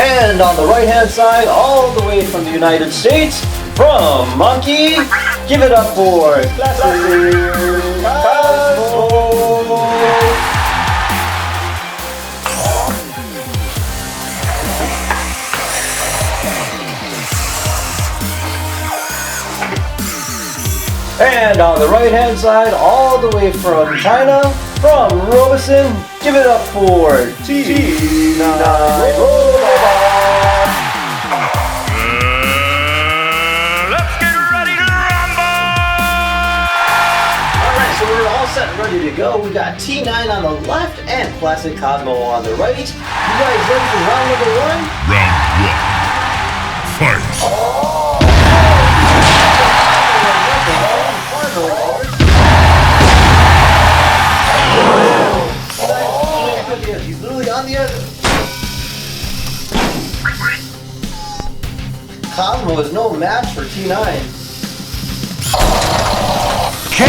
And on the right hand side, all the way from the United States, from Anki, give it up for classic Cozmo. And on the right hand side, all the way from China, from Robosen, give it up for T9 Robot. Let's get ready to rumble! Alright, so we're all set and ready to go. We got T9 on the left and Classic Cozmo on the right. You guys ready for round number one? Round one. Fight! He's literally on the other. Cozmo is no match for T9. KO!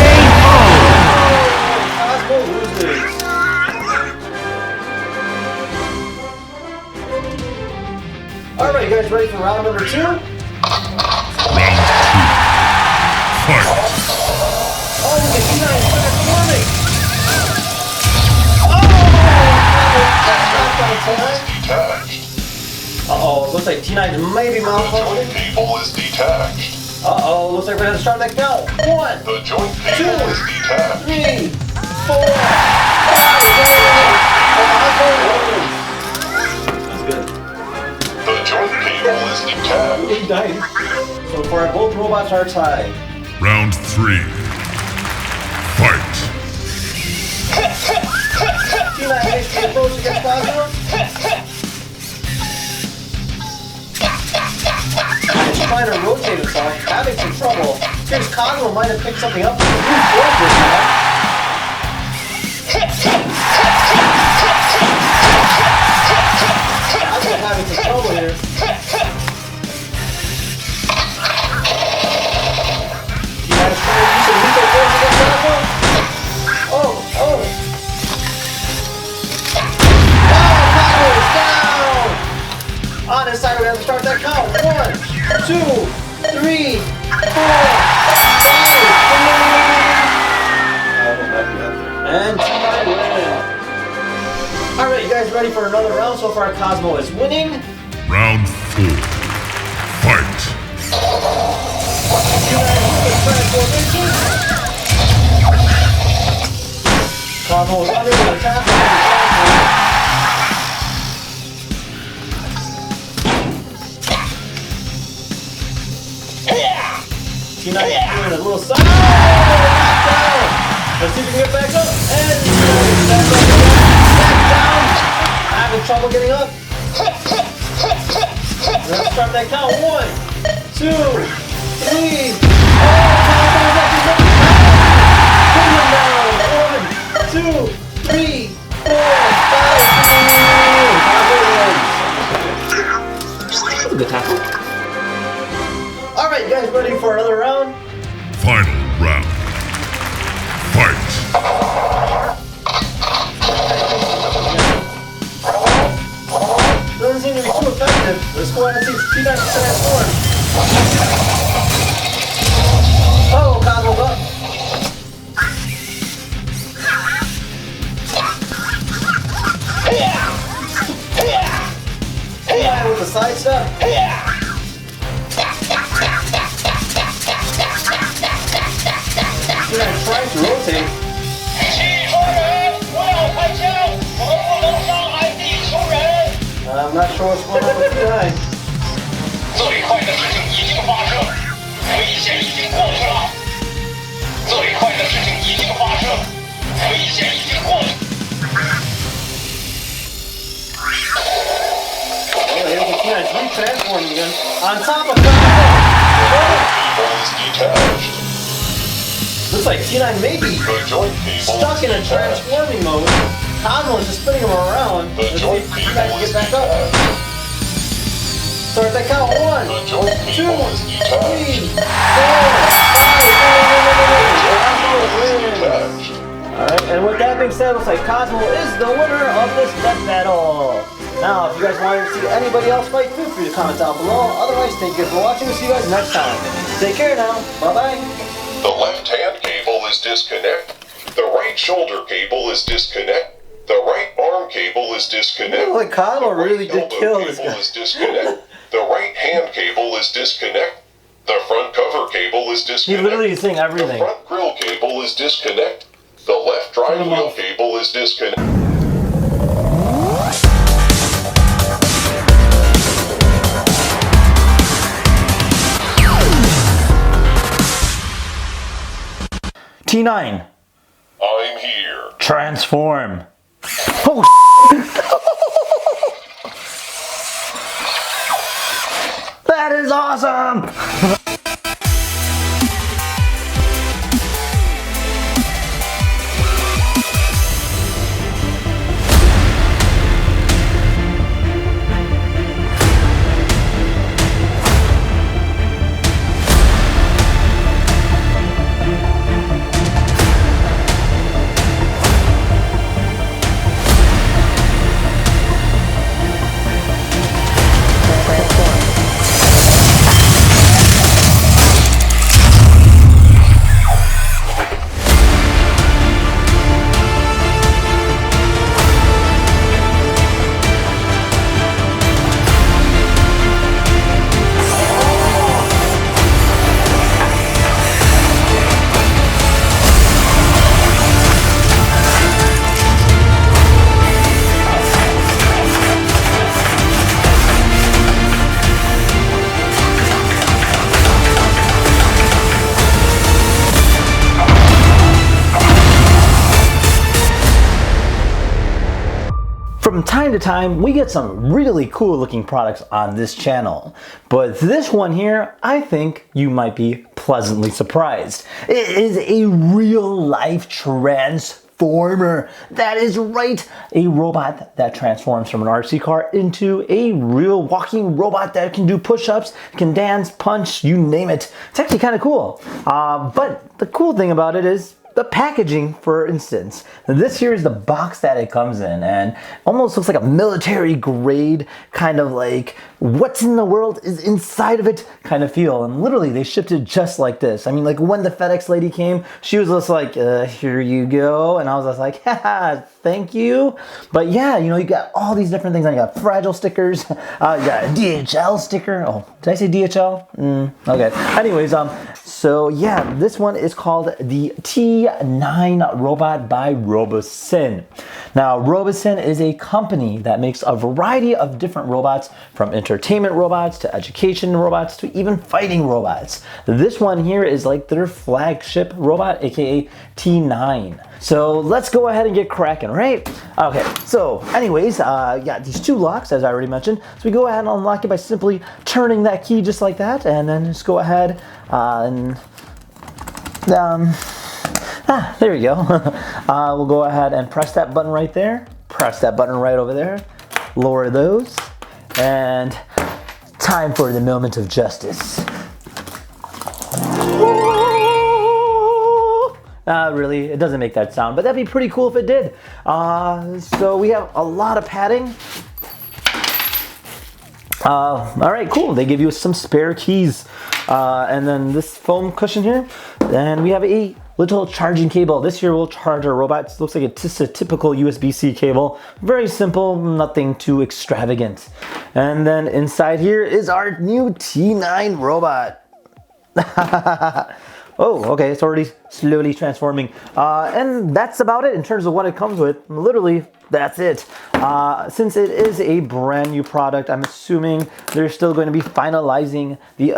Cozmo loses. Alright, you guys ready for round number two? Round two. Fight! Oh, look at T9 transforming! Uh-oh, looks like T9's maybe malfunctioning. The joint people is detached. Uh-oh, looks like we're gonna start that count. 1, The joint 2, people is detached. 3, 4, 5, 6. That's good. The joint people is detached. He died. So far, both robots are tied. Round three. Fight! T9 makes the approach against Cozmo. He's trying to rotate himself, having some trouble. Here's Cozmo might have picked something up. Cozmo's having some trouble here. T9's trying to use some lethal force against Cozmo. Oh! Cozmo is down! On his side, we have to start that count. 1, 2, 3, 4, 5. And T9 wins. Alright, you guys ready for another round? So far, Cozmo is winning. Round four. Fight! Cozmo is under the attack. T9 is doing a little side. Oh, down. Let's see if we can get back up. And back down. Having trouble getting up. Let's start that count. 1, 2, 3. Oh, Cozmo's actually down. 1, 2, 3, 4, 5. Good tackle. Alright, you guys ready for another round? Final round. Fight! Doesn't seem to be too effective. Let's go ahead and see if T9 can transform. Oh, Cozmo's up. T9 with the side step. T9 trying to rotate. I'm not sure what's going on with T9. 最快的事情已经发生，危险已经过去了。最快的事情已经发生，危险已经过去。Oh, here's the T9 retransforming again. On top of Cozmo. People is detached. Looks like T9 may be The joint people stuck in a is detached. transforming mode. Cozmo is just spinning him around. The Let's see joint if T9 people can is get back up. detached. Start that count. 1, The joint 2, 3, people is 4, 5. detached. Alright, and with that being said, looks like Cozmo is the winner of this death battle. Now, if you guys want to see anybody else fight, feel free to comment down below. Otherwise, thank you for watching. We'll see you guys next time. Take care now. Bye-bye. The left hand cable is disconnected. The right shoulder cable is disconnected. The right arm cable is disconnected. Oh, like Cozmo really did kill this guy. Is disconnected. The right hand cable is disconnected. The front cover cable is He disconnected. literally is saying The everything. front grill cable is disconnected. The left drive wheel cable is disconnected. T9. I'm here. Transform. Oh, that is awesome! From time to time, we get some really cool looking products on this channel. But this one here, I think you might be pleasantly surprised. It is a real life transformer. That is right, a robot that transforms from an RC car into a real walking robot that can do push-ups, can dance, punch, you name it. It's actually kind of cool. But the cool thing about it is the packaging, for instance. This here is the box that it comes in, and almost looks like a military grade kind of like what's in the world is inside of it kind of feel. And literally they shipped it just like this. I mean, like when the FedEx lady came, she was just like, here you go. And I was just like, haha, thank you. But yeah, you know, you got all these different things. And you got fragile stickers, you got a DHL sticker. Oh, did I say DHL? Okay. Anyways, so yeah, this one is called the T9 robot by Robosen. Now, Robosen is a company that makes a variety of different robots, from entertainment robots to education robots to even fighting robots. This one here is like their flagship robot, aka T9. So let's go ahead and get cracking, right? Okay, so anyways, you got these two locks, as I already mentioned. So we go ahead and unlock it by simply turning that key just like that, and then just go ahead there we go. We'll go ahead and press that button right there. Press that button right over there. Lower those. And time for the moment of justice. Really, it doesn't make that sound, but that'd be pretty cool if it did. So we have a lot of padding. All right, cool. They give you some spare keys. And then this foam cushion here. And we have a little charging cable. This here will charge our robot. It looks like it's just a typical USB-C cable. Very simple, nothing too extravagant. And then inside here is our new T9 robot. Oh, okay, it's already slowly transforming. And that's about it in terms of what it comes with. Literally, that's it. Since it is a brand new product, I'm assuming they're still going to be finalizing the